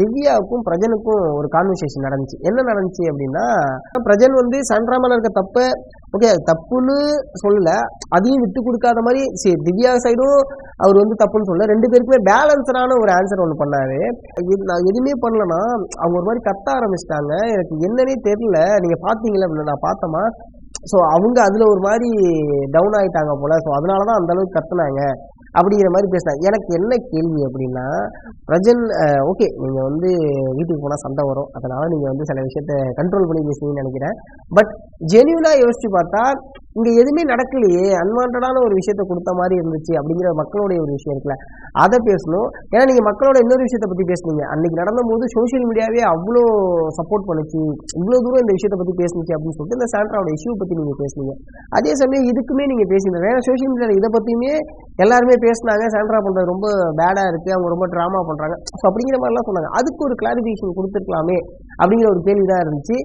திவ்யாவுக்கும் பிரஜனுக்கும் ஒரு கான்வர்சேஷன் நடந்துச்சு. என்ன நடந்துச்சு அப்படின்னா, பிரஜன் வந்து சாண்ட்ரா மேல இருக்க தப்ப ஓகே அது தப்புன்னு சொல்லல, அதையும் விட்டு கொடுக்காத மாதிரி சரி திவ்யா சைடும் அவர் வந்து தப்புன்னு சொல்லல, 2 பேருக்குமே பேலன்ஸடான ஒரு ஆன்சர் ஒன்று பண்ணாரு. நான் எதுவுமே பண்ணலன்னா அவங்க ஒரு மாதிரி கத்த ஆரம்பிச்சிட்டாங்க. எனக்கு என்னன்னே தெரியல, நீங்க பாத்தீங்களா அப்படின்னு. நான் பார்த்தோமா, ஸோ அவங்க அதுல ஒரு மாதிரி டவுன் ஆயிட்டாங்க போல, ஸோ அதனாலதான் அந்த அளவுக்கு கத்துனாங்க அப்படிங்கிற மாதிரி பேசினாங்க. எனக்கு என்ன கேள்வி அப்படின்னா, பிரஜன் ஓகே நீங்க வந்து வீட்டுக்கு போனா சண்டை வரும், அதனால நீங்க வந்து சில விஷயத்த கண்ட்ரோல் பண்ணி பேசுவீங்கன்னு நினைக்கிறேன். பட் ஜென்யூனா யோசிச்சு பார்த்தா இங்க எதுவுமே நடக்கலையே, அன்வான்டான ஒரு விஷயத்த கொடுத்த மாதிரி இருந்துச்சு அப்படிங்கிற மக்களுடைய ஒரு விஷயம் இருக்குல்ல, அதை பேசணும். ஏன்னா நீங்க மக்களோட இன்னொரு விஷயத்த பத்தி பேசுனீங்க, அன்னைக்கு நடந்த போது சோசியல் மீடியாவே அவ்வளோ சப்போர்ட் பண்ணுச்சு, இவ்வளவு தூரம் இந்த விஷயத்த பத்தி பேசுனுச்சு அப்படின்னு சொல்லிட்டு இந்த சாண்ட்ராவோட இஷ்யூ பத்தி நீங்க பேசுனீங்க. அதே சமயம் இதுக்குமே நீங்க பேசுனீங்க, ஏன்னா சோசியல் மீடியால இதை பத்தியுமே எல்லாருமே பேசினாங்க, சாண்ட்ரா பண்றது ரொம்ப பேடா இருக்கு, அவங்க ரொம்ப டிராமா பண்றாங்க, ஸோ அப்படிங்கிற மாதிரிலாம் சொன்னாங்க. அதுக்கு ஒரு கிளாரிஃபிகேஷன் கொடுத்துருக்கலாமே அப்படிங்கிற ஒரு கேள்விதான் இருந்துச்சு.